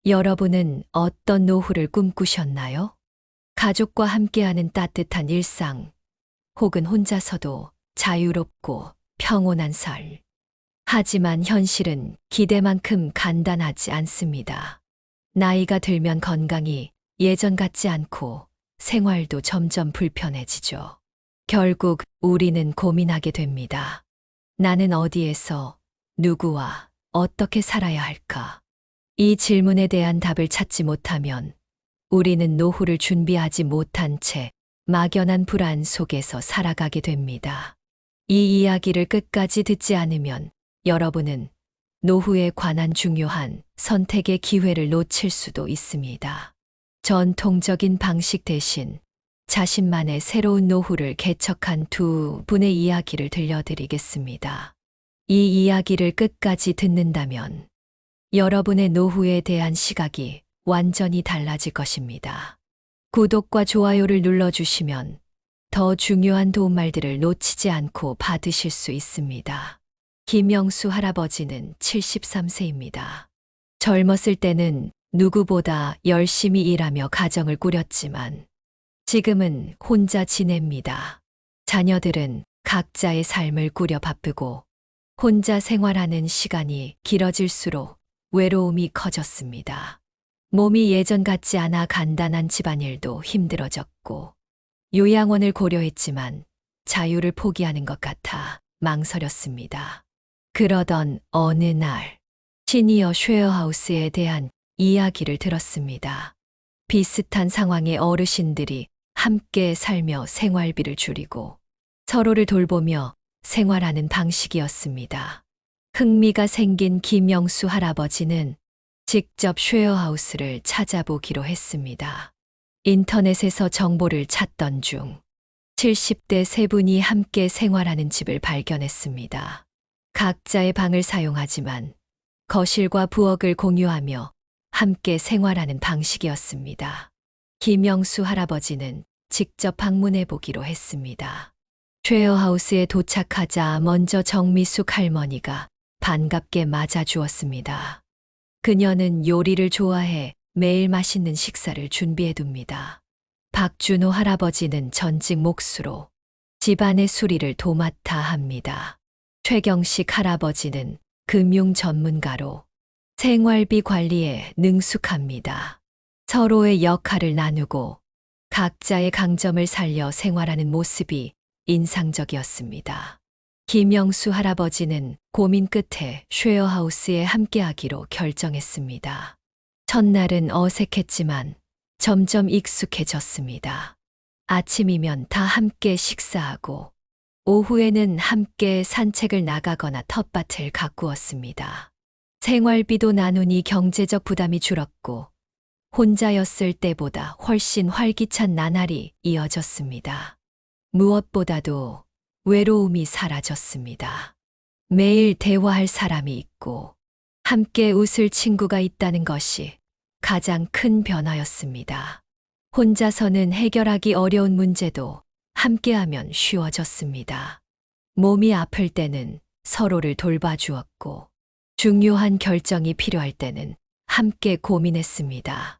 여러분은 어떤 노후를 꿈꾸셨나요? 가족과 함께하는 따뜻한 일상, 혹은 혼자서도 자유롭고 평온한 살. 하지만 현실은 기대만큼 간단하지 않습니다. 나이가 들면 건강이 예전 같지 않고 생활도 점점 불편해지죠. 결국 우리는 고민하게 됩니다. 나는 어디에서, 누구와 어떻게 살아야 할까? 이 질문에 대한 답을 찾지 못하면 우리는 노후를 준비하지 못한 채 막연한 불안 속에서 살아가게 됩니다. 이 이야기를 끝까지 듣지 않으면 여러분은 노후에 관한 중요한 선택의 기회를 놓칠 수도 있습니다. 전통적인 방식 대신 자신만의 새로운 노후를 개척한 두 분의 이야기를 들려드리겠습니다. 이 이야기를 끝까지 듣는다면 여러분의 노후에 대한 시각이 완전히 달라질 것입니다. 구독과 좋아요를 눌러주시면 더 중요한 도움말들을 놓치지 않고 받으실 수 있습니다. 김영수 할아버지는 73세입니다. 젊었을 때는 누구보다 열심히 일하며 가정을 꾸렸지만 지금은 혼자 지냅니다. 자녀들은 각자의 삶을 꾸려 바쁘고 혼자 생활하는 시간이 길어질수록 외로움이 커졌습니다. 몸이 예전 같지 않아 간단한 집안일도 힘들어졌고 요양원을 고려했지만 자유를 포기하는 것 같아 망설였습니다. 그러던 어느 날 시니어 쉐어하우스에 대한 이야기를 들었습니다. 비슷한 상황의 어르신들이 함께 살며 생활비를 줄이고 서로를 돌보며 생활하는 방식이었습니다. 흥미가 생긴 김영수 할아버지는 직접 쉐어하우스를 찾아보기로 했습니다. 인터넷에서 정보를 찾던 중 70대 세 분이 함께 생활하는 집을 발견했습니다. 각자의 방을 사용하지만 거실과 부엌을 공유하며 함께 생활하는 방식이었습니다. 김영수 할아버지는 직접 방문해 보기로 했습니다. 쉐어하우스에 도착하자 먼저 정미숙 할머니가 반갑게 맞아주었습니다. 그녀는 요리를 좋아해 매일 맛있는 식사를 준비해 둡니다. 박준호 할아버지는 전직 목수로 집안의 수리를 도맡아 합니다. 최경식 할아버지는 금융 전문가로 생활비 관리에 능숙합니다. 서로의 역할을 나누고 각자의 강점을 살려 생활하는 모습이 인상적이었습니다. 김영수 할아버지는 고민 끝에 쉐어하우스에 함께하기로 결정했습니다. 첫날은 어색했지만 점점 익숙해졌습니다. 아침이면 다 함께 식사하고 오후에는 함께 산책을 나가거나 텃밭을 가꾸었습니다. 생활비도 나누니 경제적 부담이 줄었고 혼자였을 때보다 훨씬 활기찬 나날이 이어졌습니다. 무엇보다도 외로움이 사라졌습니다. 매일 대화할 사람이 있고 함께 웃을 친구가 있다는 것이 가장 큰 변화였습니다. 혼자서는 해결하기 어려운 문제도 함께하면 쉬워졌습니다. 몸이 아플 때는 서로를 돌봐주었고 중요한 결정이 필요할 때는 함께 고민했습니다.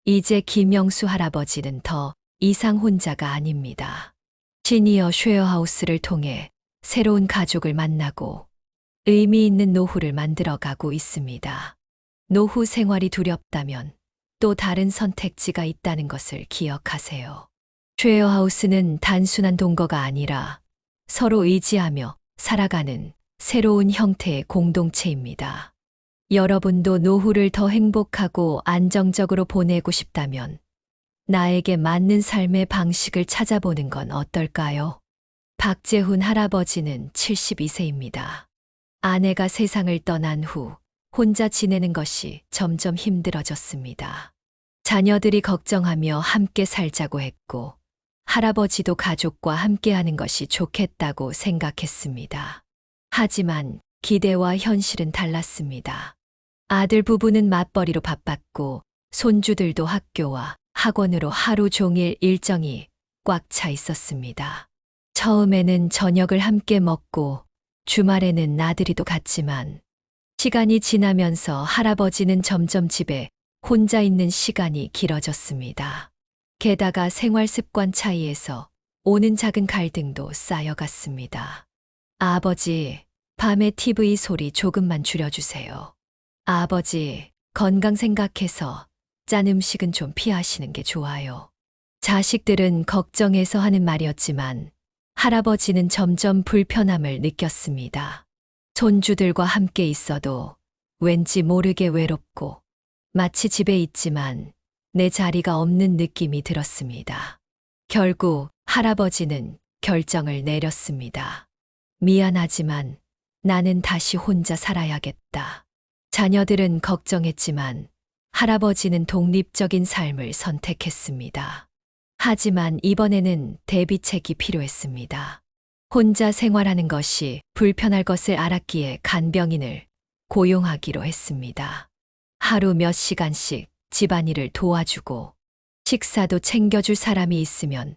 이제 김영수 할아버지는 더 이상 혼자가 아닙니다. 시니어 쉐어하우스를 통해 새로운 가족을 만나고 의미 있는 노후를 만들어가고 있습니다. 노후 생활이 두렵다면 또 다른 선택지가 있다는 것을 기억하세요. 쉐어하우스는 단순한 동거가 아니라 서로 의지하며 살아가는 새로운 형태의 공동체입니다. 여러분도 노후를 더 행복하고 안정적으로 보내고 싶다면 나에게 맞는 삶의 방식을 찾아보는 건 어떨까요? 박재훈 할아버지는 72세입니다. 아내가 세상을 떠난 후 혼자 지내는 것이 점점 힘들어졌습니다. 자녀들이 걱정하며 함께 살자고 했고 할아버지도 가족과 함께하는 것이 좋겠다고 생각했습니다. 하지만 기대와 현실은 달랐습니다. 아들 부부는 맞벌이로 바빴고 손주들도 학교와 학원으로 하루 종일 일정이 꽉 차 있었습니다. 처음에는 저녁을 함께 먹고 주말에는 나들이도 갔지만 시간이 지나면서 할아버지는 점점 집에 혼자 있는 시간이 길어졌습니다. 게다가 생활 습관 차이에서 오는 작은 갈등도 쌓여갔습니다. 아버지, 밤에 TV 소리 조금만 줄여주세요. 아버지, 건강 생각해서 짠 음식은 좀 피하시는 게 좋아요. 자식들은 걱정해서 하는 말이었지만 할아버지는 점점 불편함을 느꼈습니다. 손주들과 함께 있어도 왠지 모르게 외롭고 마치 집에 있지만 내 자리가 없는 느낌이 들었습니다. 결국 할아버지는 결정을 내렸습니다. 미안하지만 나는 다시 혼자 살아야겠다. 자녀들은 걱정했지만 할아버지는 독립적인 삶을 선택했습니다. 하지만 이번에는 대비책이 필요했습니다. 혼자 생활하는 것이 불편할 것을 알았기에 간병인을 고용하기로 했습니다. 하루 몇 시간씩 집안일을 도와주고 식사도 챙겨줄 사람이 있으면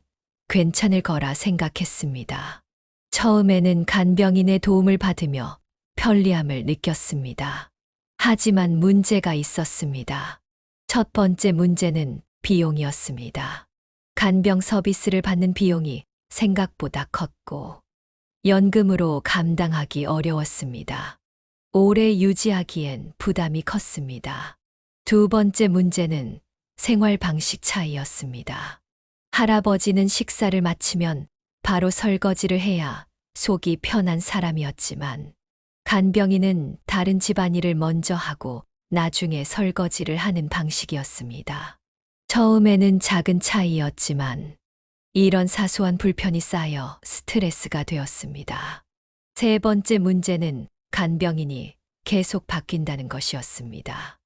괜찮을 거라 생각했습니다. 처음에는 간병인의 도움을 받으며 편리함을 느꼈습니다. 하지만 문제가 있었습니다. 첫 번째 문제는 비용이었습니다. 간병 서비스를 받는 비용이 생각보다 컸고 연금으로 감당하기 어려웠습니다. 오래 유지하기엔 부담이 컸습니다. 두 번째 문제는 생활 방식 차이였습니다. 할아버지는 식사를 마치면 바로 설거지를 해야 속이 편한 사람이었지만 간병인은 다른 집안일을 먼저 하고 나중에 설거지를 하는 방식이었습니다. 처음에는 작은 차이였지만 이런 사소한 불편이 쌓여 스트레스가 되었습니다. 세 번째 문제는 간병인이 계속 바뀐다는 것이었습니다.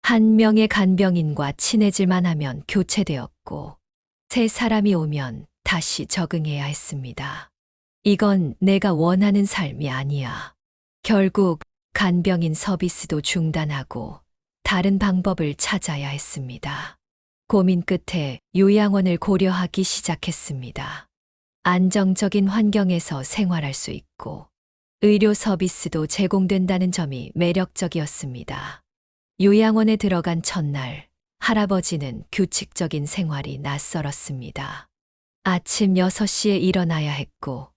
한 명의 간병인과 친해질만 하면 교체되었고 새 사람이 오면 다시 적응해야 했습니다. 이건 내가 원하는 삶이 아니야. 결국 간병인 서비스도 중단하고 다른 방법을 찾아야 했습니다. 고민 끝에 요양원을 고려하기 시작했습니다. 안정적인 환경에서 생활할 수 있고 의료 서비스도 제공된다는 점이 매력적이었습니다. 요양원에 들어간 첫날, 할아버지는 규칙적인 생활이 낯설었습니다. 아침 6시에 일어나야 했고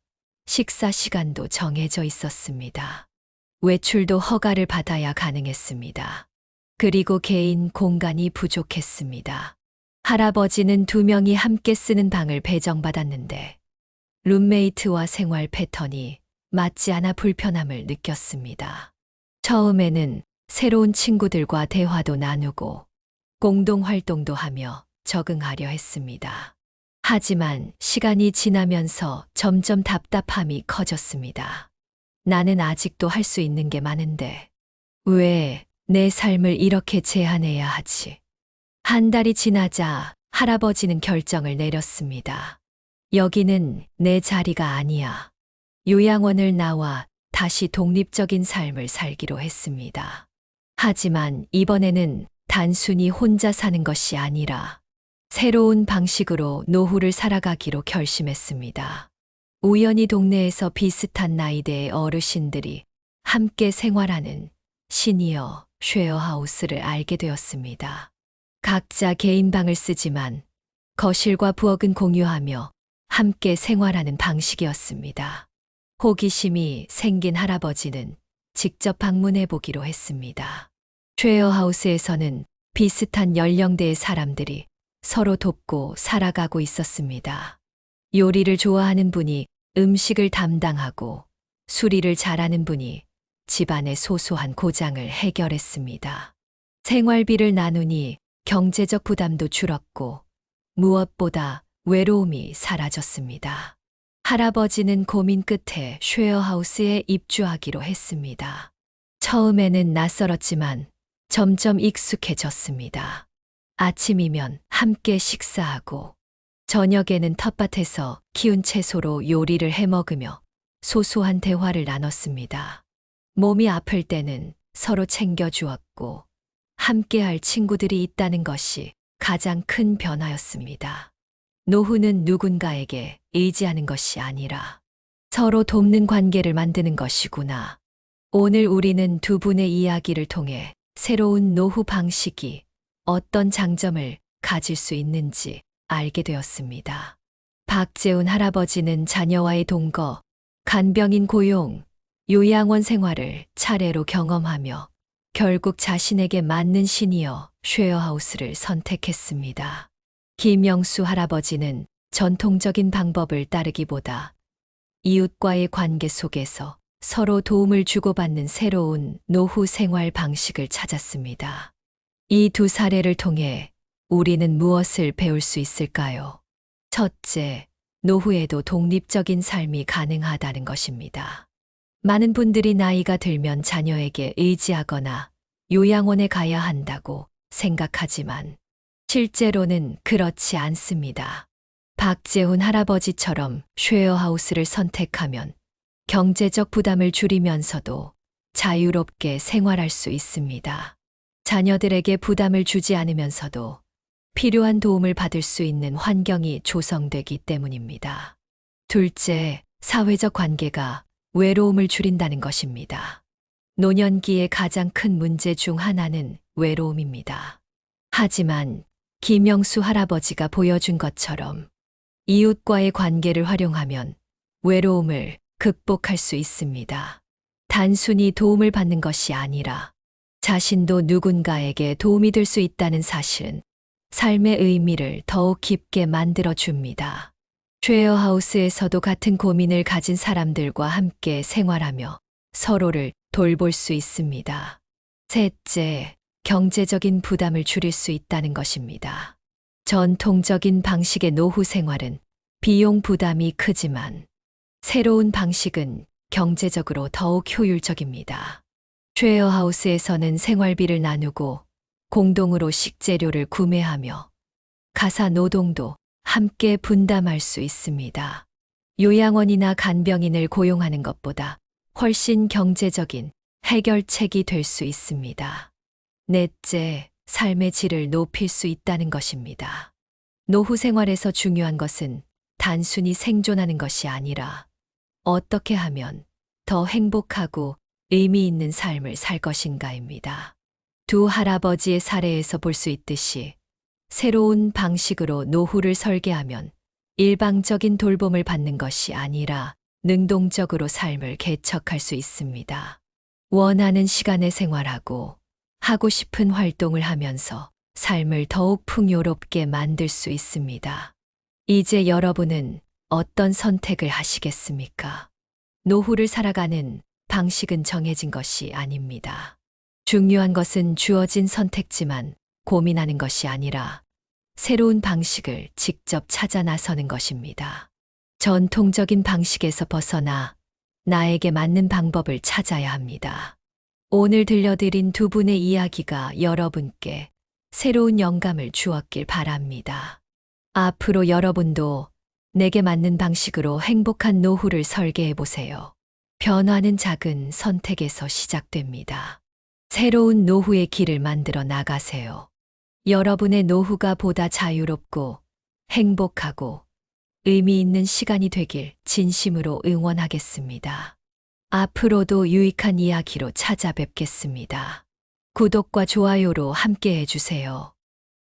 식사 시간도 정해져 있었습니다. 외출도 허가를 받아야 가능했습니다. 그리고 개인 공간이 부족했습니다. 할아버지는 2명이 함께 쓰는 방을 배정받았는데 룸메이트와 생활 패턴이 맞지 않아 불편함을 느꼈습니다. 처음에는 새로운 친구들과 대화도 나누고 공동 활동도 하며 적응하려 했습니다. 하지만 시간이 지나면서 점점 답답함이 커졌습니다. 나는 아직도 할 수 있는 게 많은데 왜 내 삶을 이렇게 제한해야 하지? 한 달이 지나자 할아버지는 결정을 내렸습니다. 여기는 내 자리가 아니야. 요양원을 나와 다시 독립적인 삶을 살기로 했습니다. 하지만 이번에는 단순히 혼자 사는 것이 아니라 새로운 방식으로 노후를 살아가기로 결심했습니다. 우연히 동네에서 비슷한 나이대의 어르신들이 함께 생활하는 시니어 쉐어하우스를 알게 되었습니다. 각자 개인 방을 쓰지만 거실과 부엌은 공유하며 함께 생활하는 방식이었습니다. 호기심이 생긴 할아버지는 직접 방문해 보기로 했습니다. 쉐어하우스에서는 비슷한 연령대의 사람들이 서로 돕고 살아가고 있었습니다. 요리를 좋아하는 분이 음식을 담당하고 수리를 잘하는 분이 집안의 소소한 고장을 해결했습니다. 생활비를 나누니 경제적 부담도 줄었고 무엇보다 외로움이 사라졌습니다. 할아버지는 고민 끝에 쉐어하우스에 입주하기로 했습니다. 처음에는 낯설었지만 점점 익숙해졌습니다. 아침이면 함께 식사하고 저녁에는 텃밭에서 키운 채소로 요리를 해 먹으며 소소한 대화를 나눴습니다. 몸이 아플 때는 서로 챙겨주었고 함께할 친구들이 있다는 것이 가장 큰 변화였습니다. 노후는 누군가에게 의지하는 것이 아니라 서로 돕는 관계를 만드는 것이구나. 오늘 우리는 두 분의 이야기를 통해 새로운 노후 방식이 어떤 장점을 가질 수 있는지 알게 되었습니다. 박재훈 할아버지는 자녀와의 동거, 간병인 고용, 요양원 생활을 차례로 경험하며 결국 자신에게 맞는 시니어 쉐어하우스를 선택했습니다. 김영수 할아버지는 전통적인 방법을 따르기보다 이웃과의 관계 속에서 서로 도움을 주고받는 새로운 노후 생활 방식을 찾았습니다. 이 두 사례를 통해 우리는 무엇을 배울 수 있을까요? 첫째, 노후에도 독립적인 삶이 가능하다는 것입니다. 많은 분들이 나이가 들면 자녀에게 의지하거나 요양원에 가야 한다고 생각하지만 실제로는 그렇지 않습니다. 박재훈 할아버지처럼 쉐어하우스를 선택하면 경제적 부담을 줄이면서도 자유롭게 생활할 수 있습니다. 자녀들에게 부담을 주지 않으면서도 필요한 도움을 받을 수 있는 환경이 조성되기 때문입니다. 둘째, 사회적 관계가 외로움을 줄인다는 것입니다. 노년기의 가장 큰 문제 중 하나는 외로움입니다. 하지만 김영수 할아버지가 보여준 것처럼 이웃과의 관계를 활용하면 외로움을 극복할 수 있습니다. 단순히 도움을 받는 것이 아니라 자신도 누군가에게 도움이 될 수 있다는 사실은 삶의 의미를 더욱 깊게 만들어 줍니다. 쉐어하우스에서도 같은 고민을 가진 사람들과 함께 생활하며 서로를 돌볼 수 있습니다. 셋째, 경제적인 부담을 줄일 수 있다는 것입니다. 전통적인 방식의 노후 생활은 비용 부담이 크지만 새로운 방식은 경제적으로 더욱 효율적입니다. 쉐어하우스에서는 생활비를 나누고 공동으로 식재료를 구매하며 가사 노동도 함께 분담할 수 있습니다. 요양원이나 간병인을 고용하는 것보다 훨씬 경제적인 해결책이 될 수 있습니다. 넷째, 삶의 질을 높일 수 있다는 것입니다. 노후 생활에서 중요한 것은 단순히 생존하는 것이 아니라 어떻게 하면 더 행복하고 의미 있는 삶을 살 것인가입니다. 두 할아버지의 사례에서 볼 수 있듯이 새로운 방식으로 노후를 설계하면 일방적인 돌봄을 받는 것이 아니라 능동적으로 삶을 개척할 수 있습니다. 원하는 시간에 생활하고 하고 싶은 활동을 하면서 삶을 더욱 풍요롭게 만들 수 있습니다. 이제 여러분은 어떤 선택을 하시겠습니까? 노후를 살아가는 방식은 정해진 것이 아닙니다. 중요한 것은 주어진 선택지만 고민하는 것이 아니라 새로운 방식을 직접 찾아 나서는 것입니다. 전통적인 방식에서 벗어나 나에게 맞는 방법을 찾아야 합니다. 오늘 들려드린 두 분의 이야기가 여러분께 새로운 영감을 주었길 바랍니다. 앞으로 여러분도 내게 맞는 방식으로 행복한 노후를 설계해 보세요. 변화는 작은 선택에서 시작됩니다. 새로운 노후의 길을 만들어 나가세요. 여러분의 노후가 보다 자유롭고 행복하고 의미 있는 시간이 되길 진심으로 응원하겠습니다. 앞으로도 유익한 이야기로 찾아뵙겠습니다. 구독과 좋아요로 함께 해주세요.